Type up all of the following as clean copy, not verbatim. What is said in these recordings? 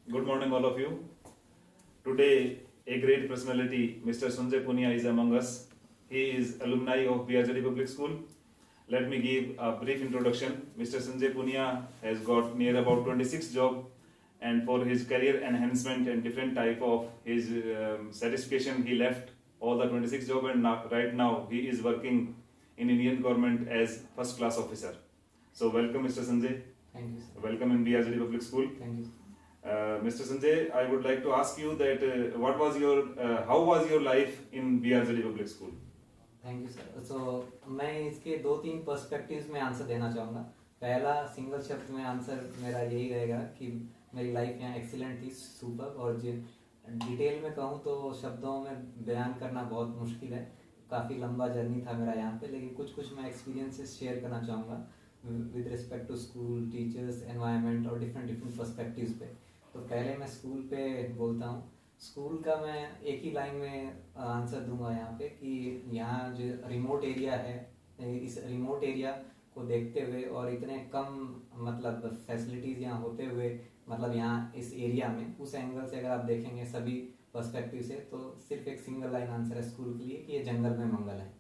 Good morning, all of you. Today, a great personality, Mr. Sanjay Punia, is among us. He is alumni of BRJD Public School. Let me give a brief introduction. Mr. Sanjay Punia has got near about 26 jobs, and for his career enhancement and different type of his satisfaction, he left all the 26 jobs, and right now he is working in Indian government as first class officer. So welcome, Mr. Sanjay. Thank you, sir. Welcome in BRJD Public School. Thank you. Mr. Sanjay, I would like to ask you that how was your life in BRJD Public School? Thank you sir. So मैं इसके 2-3 perspectives में answer देना चाहूँगा। पहला single शब्द में answer मेरा यही रहेगा कि मेरी लाइफ यहाँ एक्सीलेंट थी, सुपर। और जो डिटेल में कहूँ तो शब्दों में बयान करना बहुत मुश्किल है। काफ़ी लंबा जर्नी था मेरा यहाँ पे, लेकिन कुछ मैं एक्सपीरियंसेस शेयर करना चाहूँगा with respect to school, teachers, environment और डिफरेंट पर्सपेक्टिव्स पे। तो पहले मैं स्कूल पे बोलता हूँ। स्कूल का मैं एक ही लाइन में आंसर दूंगा यहाँ पे कि यहाँ जो रिमोट एरिया है, इस रिमोट एरिया को देखते हुए और इतने कम मतलब फैसिलिटीज़ यहाँ होते हुए, मतलब यहाँ इस एरिया में उस एंगल से अगर आप देखेंगे सभी पर्सपेक्टिव से, तो सिर्फ एक सिंगल लाइन आंसर है स्कूल के लिए कि ये जंगल में मंगल है।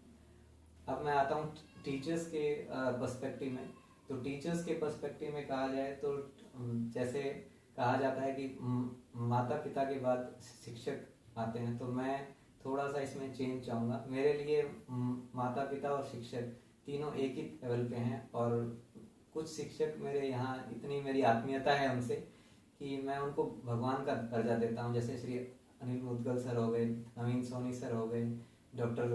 अब मैं आता हूँ टीचर्स के पर्सपेक्टिव में। तो टीचर्स के पर्सपेक्टिव में कहा जाए तो जैसे कहा जाता है कि माता पिता के बाद शिक्षक आते हैं, तो मैं थोड़ा सा इसमें चेंज चाहूँगा। मेरे लिए माता पिता और शिक्षक तीनों एक ही लेवल पे हैं, और कुछ शिक्षक मेरे यहाँ इतनी मेरी आत्मीयता है उनसे कि मैं उनको भगवान का दर्जा देता हूँ। जैसे श्री अनिल मुदगल सर हो गए, नवीन सोनी सर हो गए, डॉक्टर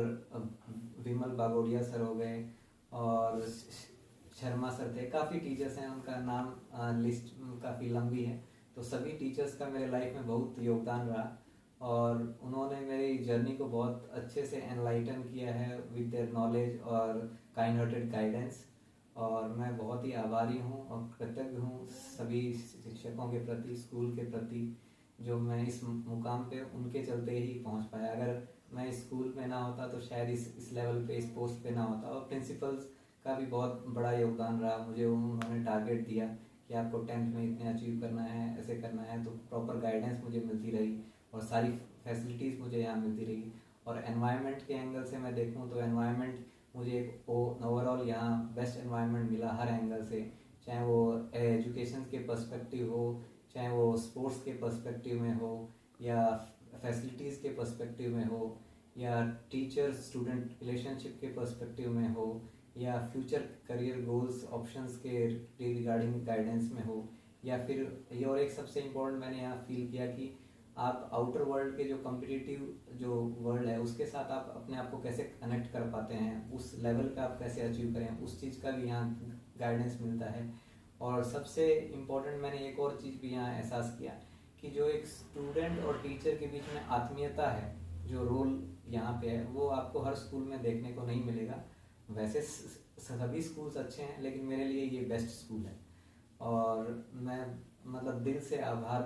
विमल बागोड़िया सर हो गए, और शर्मा सर थे। काफ़ी टीचर्स हैं, उनका नाम लिस्ट काफ़ी लंबी है। तो सभी टीचर्स का मेरे लाइफ में बहुत योगदान रहा, और उन्होंने मेरी जर्नी को बहुत अच्छे से एनलाइटन किया है विद देयर नॉलेज और काइंड हार्टेड गाइडेंस। और मैं बहुत ही आभारी हूँ और कृतज्ञ हूँ सभी शिक्षकों के प्रति, स्कूल के प्रति, जो मैं इस मुकाम पे उनके चलते ही पहुँच पाया। अगर मैं इस स्कूल में ना होता तो शायद इस लेवल पे, इस पोस्ट पे ना होता। और प्रिंसिपल्स का भी बहुत बड़ा योगदान रहा। मुझे उन्होंने टारगेट दिया कि आपको 10th में इतने अचीव करना है, ऐसे करना है, तो प्रॉपर गाइडेंस मुझे मिलती रही और सारी फैसिलिटीज़ मुझे यहाँ मिलती रही। और एनवायरनमेंट के एंगल से मैं देखूँ तो एनवायरनमेंट मुझे एक ओवरऑल यहाँ बेस्ट एनवायरनमेंट मिला हर एंगल से, चाहे वो एजुकेशन के पर्सपेक्टिव हो, चाहे वो स्पोर्ट्स के पर्सपेक्टिव में हो, या फैसिलिटीज़ के पर्सपेक्टिव में हो, या टीचर स्टूडेंट रिलेशनशिप के पर्सपेक्टिव में हो, या फ्यूचर करियर गोल्स ऑप्शंस के रिगार्डिंग गाइडेंस में हो, या फिर ये और एक सबसे इम्पोर्टेंट मैंने यहाँ फील किया कि आप आउटर वर्ल्ड के जो कम्पिटिटिव जो वर्ल्ड है उसके साथ आप अपने आप को कैसे कनेक्ट कर पाते हैं, उस लेवल पे आप कैसे अचीव करें, उस चीज़ का भी यहाँ गाइडेंस मिलता है। और सबसे इम्पोर्टेंट मैंने एक और चीज़ भी यहाँ एहसास किया कि जो एक स्टूडेंट और टीचर के बीच में आत्मीयता है, जो रोल यहाँ पे है, वो आपको हर स्कूल में देखने को नहीं मिलेगा। वैसे सभी स्कूल्स अच्छे हैं, लेकिन मेरे लिए ये बेस्ट स्कूल है, और मैं मतलब दिल से आभार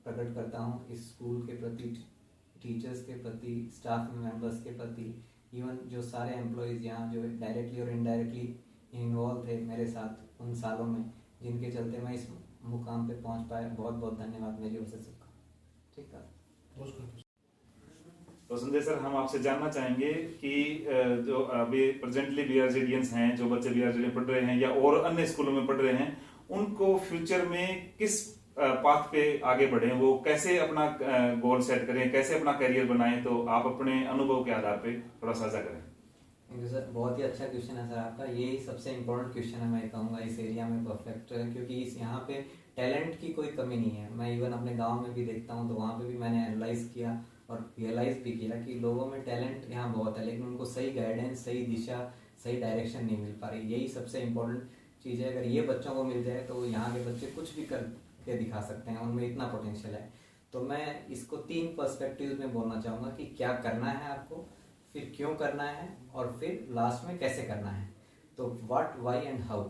प्रकट करता हूँ इस स्कूल के प्रति, टीचर्स के प्रति, स्टाफ मेंबर्स के प्रति, इवन जो सारे एम्प्लॉयज़ यहाँ जो डायरेक्टली और इनडायरेक्टली इन्वॉल्व थे मेरे साथ उन सालों में, जिनके चलते मैं इस मुकाम पे पहुँच पाया। बहुत बहुत धन्यवाद मेरी ओर से सबका। ठीक है। तो संजय सर, हम आपसे जानना चाहेंगे कि जो अभी प्रेजेंटली बीआरजेडियंस हैं, जो बच्चे बीआरजेडी पढ़ रहे हैं या और अन्य स्कूलों में पढ़ रहे हैं, उनको फ्यूचर में किस पाथ पे आगे बढ़े, वो कैसे अपना गोल सेट करें, कैसे अपना करियर बनाएं, तो आप अपने अनुभव के आधार पे थोड़ा साझा करें। थैंक यू सर, बहुत ही अच्छा क्वेश्चन है सर आपका। यही सबसे इम्पोर्टेंट क्वेश्चन है, मैं कहूँगा इस एरिया में परफेक्ट है, क्योंकि इस यहाँ पे टैलेंट की कोई कमी नहीं है। मैं इवन अपने गांव में भी देखता हूँ, तो वहाँ पे भी मैंने एनालाइज किया और रियलाइज भी किया कि लोगों में टैलेंट यहाँ बहुत है, लेकिन उनको सही गाइडेंस, सही दिशा, सही डायरेक्शन नहीं मिल पा रही। यही सबसे इम्पोर्टेंट चीज़ है। अगर ये बच्चों को मिल जाए तो यहाँ के बच्चे कुछ भी करके दिखा सकते हैं, उनमें इतना पोटेंशियल है। तो मैं इसको 3 पर्सपेक्टिव में बोलना चाहूँगा कि क्या करना है आपको, फिर क्यों करना है, और फिर लास्ट में कैसे करना है। तो व्हाट, वाई एंड हाउ।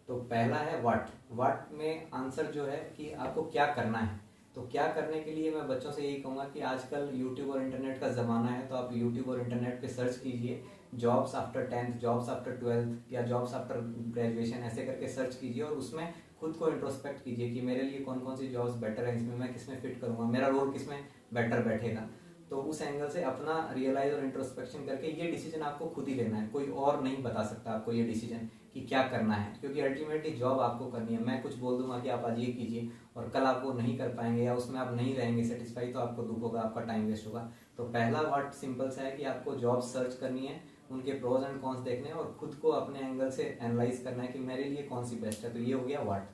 तो पहला है व्हाट। व्हाट में आंसर जो है कि आपको क्या करना है। तो क्या करने के लिए मैं बच्चों से यही कहूँगा कि आजकल यूट्यूब और इंटरनेट का ज़माना है, तो आप यूट्यूब और इंटरनेट पे सर्च कीजिए jobs after 10th, jobs after 12th, या जॉब्स आफ्टर ग्रेजुएशन, ऐसे करके सर्च कीजिए और उसमें खुद को इंट्रोस्पेक्ट कीजिए कि मेरे लिए कौन कौन सी जॉब्स बेटर है, इसमें मैं किसमें फिट करूँगा, मेरा रोल किसमें बेटर बैठेगा। तो उस एंगल से अपना रियलाइज और इंट्रोस्पेक्शन करके ये डिसीजन आपको खुद ही लेना है, कोई और नहीं बता सकता आपको ये डिसीजन कि क्या करना है, क्योंकि अल्टीमेटली जॉब आपको करनी है। मैं कुछ बोल दूंगा कि आप आज ये कीजिए और कल आप वो नहीं कर पाएंगे या उसमें आप नहीं रहेंगे सेटिस्फाई, तो आपको दुख होगा, आपका टाइम वेस्ट होगा। तो पहला वर्ड सिंपल सा है कि आपको जॉब सर्च करनी है, उनके प्रोज एंड कॉन्स देखने हैं और खुद को अपने एंगल से एनालाइज करना है कि मेरे लिए कौन सी बेस्ट है। तो ये हो गया व्हाट।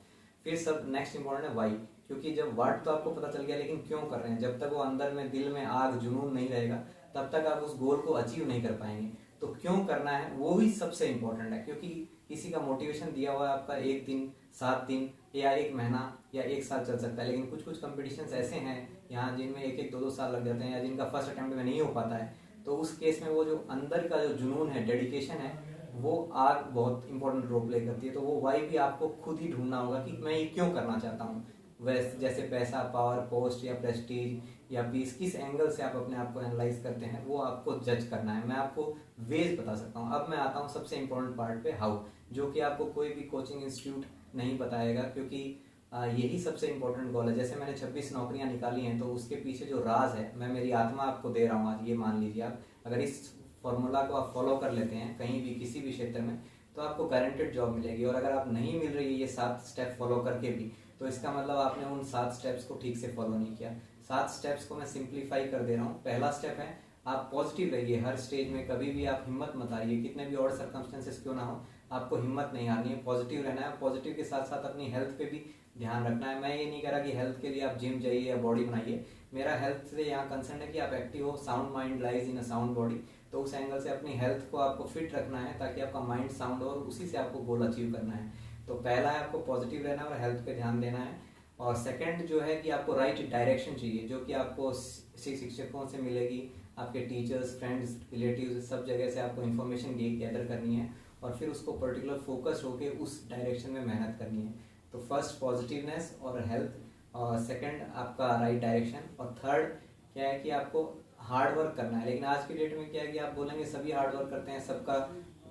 फिर सब नेक्स्ट इंपॉर्टेंट है वाई, क्योंकि जब व्हाट तो आपको पता चल गया, लेकिन क्यों कर रहे हैं, जब तक वो अंदर में दिल में आग जुनून नहीं रहेगा तब तक आप उस गोल को अचीव नहीं कर पाएंगे। तो क्यों करना है वो ही सबसे इंपॉर्टेंट है, क्योंकि किसी का मोटिवेशन दिया हुआ है आपका 1 दिन, 7 दिन या 1 महीना या 1 साल चल सकता है, लेकिन कुछ कुछ कंपटीशंस ऐसे हैं यहाँ जिनमें 1-1, 2-2 साल लग जाते हैं या जिनका फर्स्ट अटेम्प्ट में नहीं हो पाता है। तो उस केस में वो जो अंदर का जो जुनून है, डेडिकेशन है, वो आग बहुत इंपॉर्टेंट रोल प्ले करती है। तो वो वाई भी आपको खुद ही ढूंढना होगा कि मैं ये क्यों करना चाहता हूँ। वैसे जैसे पैसा, पावर, पोस्ट या प्रेस्टीज या पीस, किस एंगल से आप अपने आप को एनालाइज करते हैं वो आपको जज करना है। मैं आपको वेज बता सकता हूँ। अब मैं आता हूँ सबसे इंपॉर्टेंट पार्ट पे, हाउ, जो कि आपको कोई भी कोचिंग इंस्टीट्यूट नहीं बताएगा, क्योंकि यही सबसे इंपॉर्टेंट गोल है। जैसे मैंने 26 नौकरियां निकाली हैं, तो उसके पीछे जो राज है मैं मेरी आत्मा आपको दे रहा हूँ आज। ये मान लीजिए आप अगर इस फॉर्मूला को आप फॉलो कर लेते हैं कहीं भी किसी भी क्षेत्र में, तो आपको गारंटेड जॉब मिलेगी। और अगर आप नहीं मिल रही है ये 7 स्टेप फॉलो करके भी, तो इसका मतलब आपने उन 7 स्टेप्स को ठीक से फॉलो नहीं किया। 7 स्टेप्स को मैं सिंप्लीफाई कर दे रहा हूँ। पहला स्टेप है आप पॉजिटिव रहिए हर स्टेज में, कभी भी आप हिम्मत मत हारिए, कितने भी और सर्कमस्टेंसेस क्यों ना हो, आपको हिम्मत नहीं हारनी है, पॉजिटिव रहना है। पॉजिटिव के साथ साथ अपनी हेल्थ पे भी ध्यान रखना है। मैं ये नहीं कह रहा कि हेल्थ के लिए आप जिम जाइए या बॉडी बनाइए, मेरा हेल्थ से यहाँ कंसर्न है कि आप एक्टिव हो। Sound mind lies in a sound body. तो उस एंगल से अपनी हेल्थ को आपको फिट रखना है ताकि आपका माइंड साउंड हो और उसी से आपको गोल अचीव करना है। तो पहला है आपको पॉजिटिव रहना है और हेल्थ पे ध्यान देना है। और सेकंड जो है कि आपको राइट डायरेक्शन चाहिए, जो कि आपको शिक्षकों से मिलेगी, आपके टीचर्स, फ्रेंड्स, रिलेटिव्स, सब जगह से आपको इन्फॉर्मेशन गैदर करनी है और फिर उसको पर्टिकुलर फोकस होके उस डायरेक्शन में मेहनत करनी है। तो फर्स्ट पॉजिटिवनेस और हेल्थ, और सेकंड आपका राइट डायरेक्शन, और थर्ड क्या है कि आपको हार्ड वर्क करना है। लेकिन आज की डेट में क्या है कि आप बोलेंगे सभी हार्ड वर्क करते हैं, सबका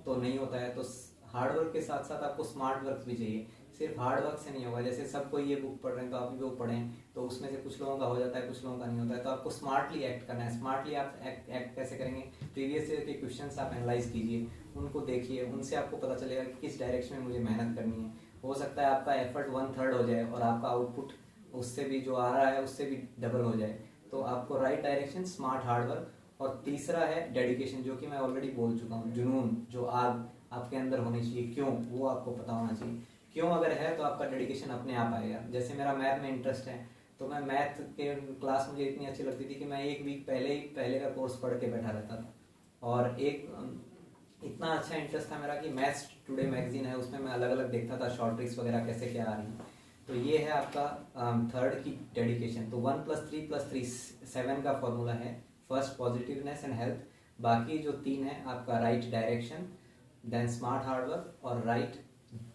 तो नहीं होता है। तो हार्ड वर्क के साथ साथ आपको स्मार्ट वर्क भी चाहिए। सिर्फ हार्ड वर्क से नहीं होगा। जैसे सब कोई ये बुक पढ़ रहे हैं तो आप भी वो पढ़ें, तो उसमें से कुछ लोगों का हो जाता है, कुछ लोगों का नहीं होता है। तो आपको स्मार्टली एक्ट करना है। स्मार्टली आप एक्ट कैसे करेंगे, प्रीवियस ईयर के क्वेश्चंस आप एनालाइज कीजिए, उनको देखिए, उनसे आपको पता चलेगा कि किस डायरेक्शन में मुझे मेहनत करनी है। हो सकता है आपका एफर्ट 1/3 हो जाए और आपका आउटपुट उससे भी जो आ रहा है उससे भी डबल हो जाए। तो आपको right direction, smart hard work, और तीसरा है डेडिकेशन, जो कि मैं ऑलरेडी बोल चुका हूँ, जुनून, जो आग आपके अंदर होनी चाहिए। क्यों, वो आपको पता होना चाहिए। क्यों अगर है तो आपका डेडिकेशन अपने आप आएगा। जैसे मेरा मैथ में इंटरेस्ट है, तो मैं मैथ के क्लास मुझे इतनी अच्छी लगती थी कि मैं 1 वीक पहले का कोर्स पढ़ के बैठा रहता था। और इतना अच्छा इंटरेस्ट था मेरा कि मैथ्स टुडे मैगजीन है, उसमें मैं अलग अलग देखता था शॉर्ट ट्रिक्स वगैरह कैसे क्या आ रही हैं। तो ये है आपका थर्ड की डेडिकेशन। तो 1 + 3 + 3 7 का फॉर्मूला है। फर्स्ट पॉजिटिवनेस एंड हेल्थ, बाकी जो 3 है आपका right direction, then smart hard work और राइट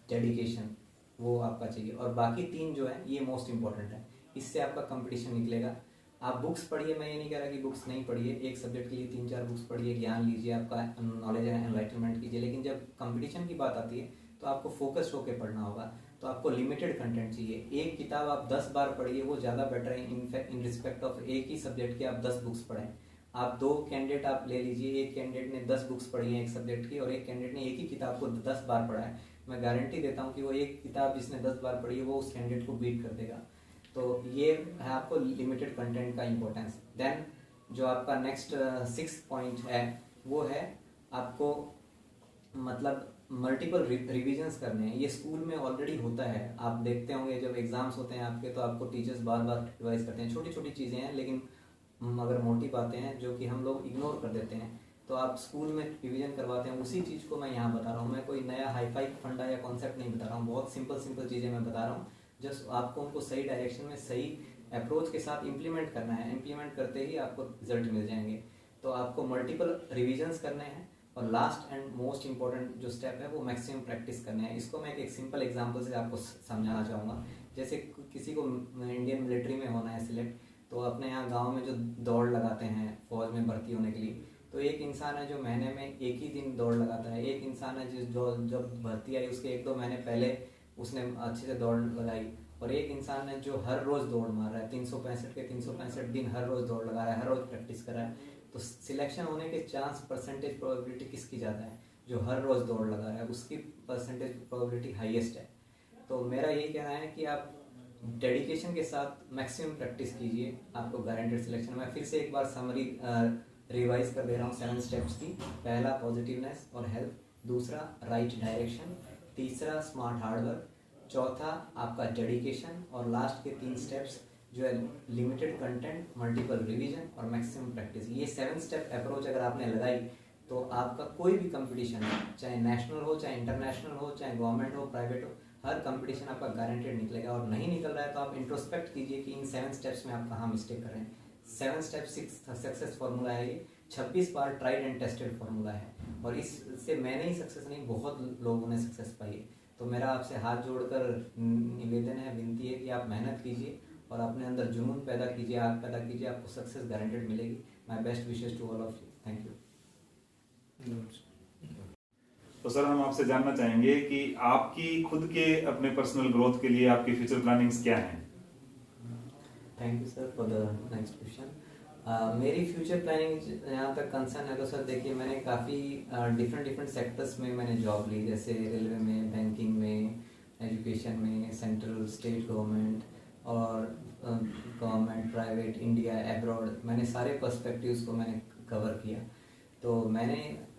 डेडिकेशन, वो आपका चाहिए। और बाकी 3 जो है ये मोस्ट इंपॉर्टेंट है, इससे आपका कंपटीशन निकलेगा। आप बुक्स पढ़िए, मैं ये नहीं कह रहा कि बुक्स नहीं पढ़िए, एक सब्जेक्ट के लिए 3-4 बुक्स पढ़िए, ज्ञान लीजिए, आपका नॉलेज एंड एनलाइटनमेंट कीजिए। लेकिन जब कंपटीशन की बात आती है तो आपको फोकस होकर पढ़ना होगा। तो आपको लिमिटेड कंटेंट चाहिए। एक किताब आप 10 बार पढ़िए, वो ज़्यादा बेटर है इन रिस्पेक्ट ऑफ एक ही सब्जेक्ट के आप 10 बुक्स पढ़ें। आप 2 कैंडिडेट आप ले लीजिए, एक कैंडिडेट ने 10 बुक्स पढ़ी हैं एक सब्जेक्ट की, और एक कैंडिडेट ने एक ही किताब को 10 बार पढ़ा है। मैं गारंटी देता हूँ कि वो एक किताब जिसने 10 बार पढ़ी है वो उस कैंडिडेट को बीट कर देगा। तो ये है आपको लिमिटेड कंटेंट का इंपॉर्टेंस। देन जो आपका नेक्स्ट 6th पॉइंट है वो है आपको मतलब मल्टीपल रिविजन्स करने हैं। ये स्कूल में ऑलरेडी होता है, आप देखते होंगे जब एग्जाम्स होते हैं आपके, तो आपको टीचर्स बार बार रिवाइज करते हैं। छोटी छोटी चीज़ें हैं, लेकिन अगर मोटी बातें हैं जो कि हम लोग इग्नोर कर देते हैं, तो आप स्कूल में रिवीजन करवाते हैं। उसी चीज़ को मैं यहाँ बता रहा हूँ। मैं कोई नया हाईफाई फंडा या कॉन्सेप्ट नहीं बता रहा हूँ, बहुत सिंपल चीज़ें मैं बता रहा हूँ। जस्ट आपको उनको सही डायरेक्शन में, सही अप्रोच के साथ इम्प्लीमेंट करना है। इम्प्लीमेंट करते ही आपको रिजल्ट मिल जाएंगे। तो आपको मल्टीपल रिविजन्स करने हैं, और लास्ट एंड मोस्ट इंपॉर्टेंट जो स्टेप है वो मैक्सिमम प्रैक्टिस करने हैं। इसको मैं एक सिंपल एग्जांपल से आपको समझाना चाहूँगा। जैसे किसी को इंडियन मिलिट्री में होना है सिलेक्ट, तो अपने यहाँ गांव में जो दौड़ लगाते हैं फौज में भर्ती होने के लिए, तो एक इंसान है जो महीने में एक ही दिन दौड़ लगाता है। एक इंसान है जो जब भर्ती आई उसके 1-2 महीने पहले उसने अच्छे से दौड़ लगाई, और एक इंसान है जो हर रोज़ दौड़ मार रहा है, 365 के 365 दिन हर रोज़ दौड़ लगा रहा है, हर रोज़ प्रैक्टिस कर रहा है, तो सिलेक्शन होने के चांस परसेंटेज प्रोबेबिलिटी किसकी ज़्यादा है? जो हर रोज़ दौड़ लगा रहा है उसकी परसेंटेज प्रोबेबिलिटी हाईएस्ट है। तो मेरा यही कहना है कि आप डेडिकेशन के साथ मैक्सिमम प्रैक्टिस कीजिए, आपको गारंटेड सिलेक्शन। मैं फिर से एक बार समरी रिवाइज कर दे रहा हूँ 7 स्टेप्स की। पहला पॉजिटिवनेस और हेल्प, दूसरा राइट डायरेक्शन, तीसरा स्मार्ट हार्डवर्क, चौथा आपका डेडिकेशन, और लास्ट के 3 स्टेप्स जो है लिमिटेड कंटेंट, मल्टीपल रिवीजन और मैक्सिमम प्रैक्टिस। ये 7 स्टेप अप्रोच अगर आपने लगाई तो आपका कोई भी कंपटीशन हो, चाहे नेशनल हो, चाहे इंटरनेशनल हो, चाहे गवर्नमेंट हो, प्राइवेट हो, हर कंपटीशन आपका गारंटेड निकलेगा। और नहीं निकल रहा है तो आप इंट्रोस्पेक्ट कीजिए कि इन 7 स्टेप्स में आप कहाँ मिस्टेक कर रहे हैं। 7 स्टेप 6 सक्सेस फॉर्मूला है ये, 26 बार ट्राइड एंड टेस्टेड फॉर्मूला है, और इससे मैंने ही सक्सेस नहीं, बहुत लोगों ने सक्सेस पाई है। तो मेरा आपसे हाथ जोड़कर निवेदन है, विनती है कि आप मेहनत कीजिए और अपने अंदर जुनून पैदा कीजिए, आग पैदा कीजिए, आपको सक्सेस गारंटेड मिलेगी। My best wishes to all of you. Thank you. तो सर हम आपसे जानना चाहेंगे कि आपकी खुद के अपने पर्सनल ग्रोथ के लिए आपकी फ्यूचर प्लानिंग्स क्या हैं? Thank you sir for the next question. मेरी फ्यूचर प्लानिंग यहाँ तक कंसर्न है तो सर देखिए, मैंने काफ़ी डिफरेंट सेक्टर्स में मैंने जॉब ली, जैसे रेलवे में, बैंकिंग में, एजुकेशन में, सेंट्रल स्टेट गवर्नमेंट और गवर्नमेंट, प्राइवेट, इंडिया, एब्रॉड, मैंने सारे पर्सपेक्टिव्स को मैंने कवर किया। तो मैंने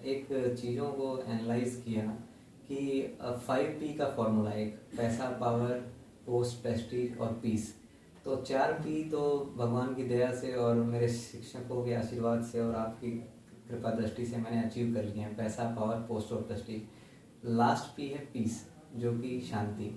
एक चीज़ों को एनालाइज किया कि 5P का फॉर्मूला, एक पैसा, पावर, पोस्ट, प्रेस्टीज और पीस। तो 4P तो भगवान की दया से और मेरे शिक्षकों के आशीर्वाद से और आपकी कृपा दृष्टि से मैंने अचीव कर लिए हैं, पैसा, पावर, पोस्ट और प्रेस्टीज। लास्ट P है पीस, जो कि शांति।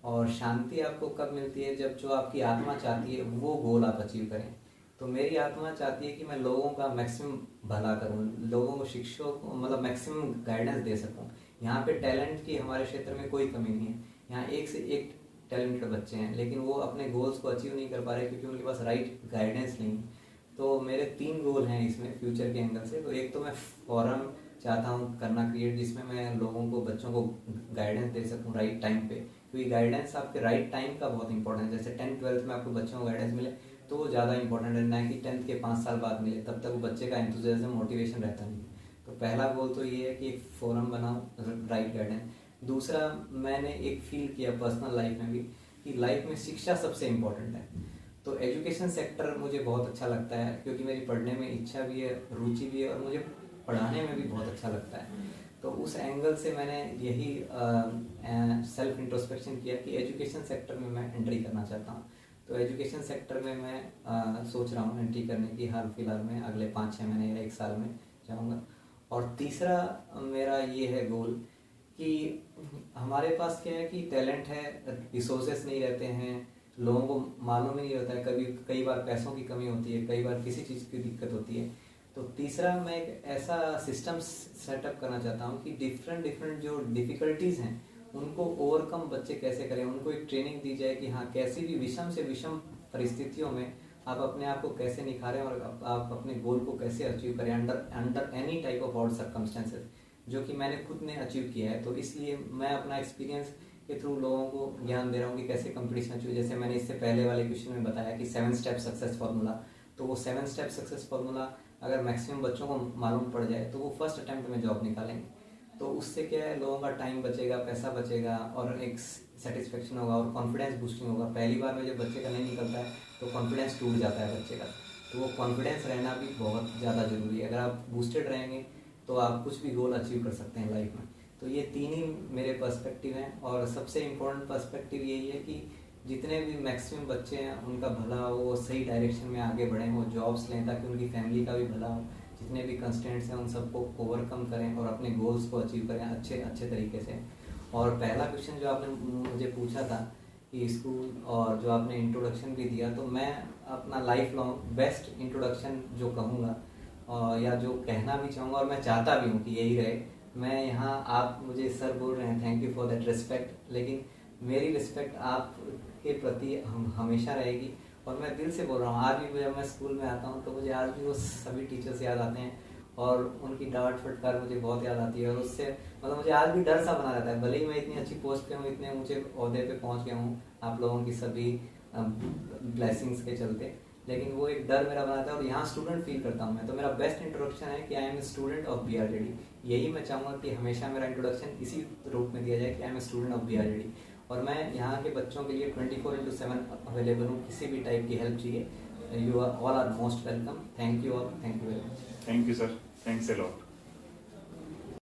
और शांति आपको कब मिलती है? जब जो आपकी आत्मा चाहती है वो गोल आप अचीव करें। तो मेरी आत्मा चाहती है कि मैं लोगों का मैक्सिमम भला करूं, लोगों को शिक्षा को मतलब मैक्सिमम गाइडेंस दे सकूं। यहाँ पे टैलेंट की हमारे क्षेत्र में कोई कमी नहीं है, यहाँ एक से एक टैलेंटेड बच्चे हैं, लेकिन वो अपने गोल्स को अचीव नहीं कर पा रहे क्योंकि उनके पास राइट गाइडेंस नहीं। तो मेरे 3 गोल हैं इसमें फ्यूचर के एंगल से। तो एक तो मैं फोरम चाहता हूँ करना क्रिएट, जिसमें मैं लोगों को, बच्चों को गाइडेंस दे सकूँ राइट टाइम पे, क्योंकि गाइडेंस आपके राइट टाइम का बहुत इंपॉर्टेंट है। जैसे 10th-12th में आपको बच्चों को गाइडेंस मिले तो वो ज़्यादा इंपॉर्टेंट है, ना कि 10th के 5 साल बाद मिले, तब तक वो बच्चे का एंथुसियाज्म, मोटिवेशन रहता नहीं। तो पहला गोल तो ये है कि एक फोरम बनाऊँ, राइट गाइडेंस। दूसरा, मैंने एक फील किया पर्सनल लाइफ में भी कि लाइफ में शिक्षा सबसे इम्पोर्टेंट है। तो एजुकेशन सेक्टर मुझे बहुत अच्छा लगता है, क्योंकि मेरी पढ़ने में इच्छा भी है, रुचि भी है, और मुझे पढ़ाने में भी बहुत अच्छा लगता है। तो उस एंगल से मैंने यही सेल्फ इंट्रोस्पेक्शन किया कि एजुकेशन सेक्टर में मैं एंट्री करना चाहता हूँ। तो एजुकेशन सेक्टर में मैं सोच रहा हूँ एंट्री करने की, हाल फिलहाल में अगले 5-6 महीने या 1 साल में जाऊँगा। और तीसरा मेरा ये है गोल कि हमारे पास क्या है कि टैलेंट है, रिसोर्सेस नहीं रहते हैं, लोगों को मालूम ही नहीं होता है, कई बार पैसों की कमी होती है, कई बार किसी चीज़ की दिक्कत होती है। तो तीसरा, मैं एक ऐसा सिस्टम सेटअप करना चाहता हूँ कि डिफरेंट जो डिफ़िकल्टीज़ हैं उनको ओवरकम बच्चे कैसे करें, उनको एक ट्रेनिंग दी जाए कि हाँ, कैसी भी विषम से विषम परिस्थितियों में आप अपने आप को कैसे निखारें और आप अपने गोल को कैसे अचीव करें under any type of odd circumstances, जो कि मैंने खुद ने अचीव किया है। तो इसलिए मैं अपना एक्सपीरियंस के थ्रू लोगों को ज्ञान दे रहा हूँ कि कैसे कंपटीशन अचीव। जैसे मैंने इससे पहले वाले क्वेश्चन में बताया कि 7 स्टेप सक्सेस फार्मूला, तो वो 7 स्टेप सक्सेस फार्मूला अगर मैक्सिमम बच्चों को मालूम पड़ जाए तो वो फर्स्ट अटेम्प्ट में जॉब निकालेंगे। तो उससे क्या है, लोगों का टाइम बचेगा, पैसा बचेगा और एक सेटिस्फेक्शन होगा और कॉन्फिडेंस बूस्टिंग होगा। पहली बार में जब बच्चे का नहीं निकलता है तो कॉन्फिडेंस टूट जाता है बच्चे का, तो वो कॉन्फिडेंस रहना भी बहुत ज़्यादा ज़रूरी है। अगर आप बूस्टेड रहेंगे तो आप कुछ भी गोल अचीव कर सकते हैं लाइफ में। तो ये 3 ही मेरे पर्सपेक्टिव हैं, और सबसे इम्पोर्टेंट पर्सपेक्टिव यही है कि जितने भी मैक्सिमम बच्चे हैं उनका भला हो, वो सही डायरेक्शन में आगे बढ़ें, वो जॉब्स लें ताकि उनकी फैमिली का भी भला हो। जितने भी कंस्टेंट्स हैं उन सबको ओवरकम करें और अपने गोल्स को अचीव करें अच्छे तरीके से। और पहला क्वेश्चन जो आपने मुझे पूछा था कि स्कूल, और जो आपने इंट्रोडक्शन भी दिया, तो मैं अपना लाइफ लॉन्ग बेस्ट इंट्रोडक्शन जो कहूँगा या जो कहना भी चाहूँगा, और मैं चाहता भी हूँ कि यही रहे। मैं यहाँ, आप मुझे सर बोल रहे हैं, thank you for that respect, लेकिन मेरी रिस्पेक्ट आप के प्रति हमेशा रहेगी। और मैं दिल से बोल रहा हूँ, आज भी जब मैं स्कूल में आता हूँ तो मुझे आज भी वो सभी टीचर्स याद आते हैं, और उनकी डांट फटकार मुझे बहुत याद आती है, और उससे मतलब मुझे आज भी डर सा बना रहता है। भले ही मैं इतनी अच्छी पोस्ट पे हूँ, इतने ऊंचे ओहदे पे पहुँच गया हूँ आप लोगों की सभी ब्लेसिंग्स के चलते, लेकिन वो एक डर मेरा बनाता है, और यहाँ स्टूडेंट फील करता हूँ मैं। तो मेरा बेस्ट इंट्रोडक्शन है कि I am a student of BRJD। यही मैं चाहूँगा कि हमेशा मेरा इंट्रोडक्शन इसी रूप में दिया जाए कि I am a student of BRJD, और मैं यहाँ के बच्चों के लिए 24/7 अवेलेबल हूँ, किसी भी टाइप की हेल्प चाहिए। You are all are most welcome. Thank you all, thank you very much. Thank you, sir. Thanks a lot.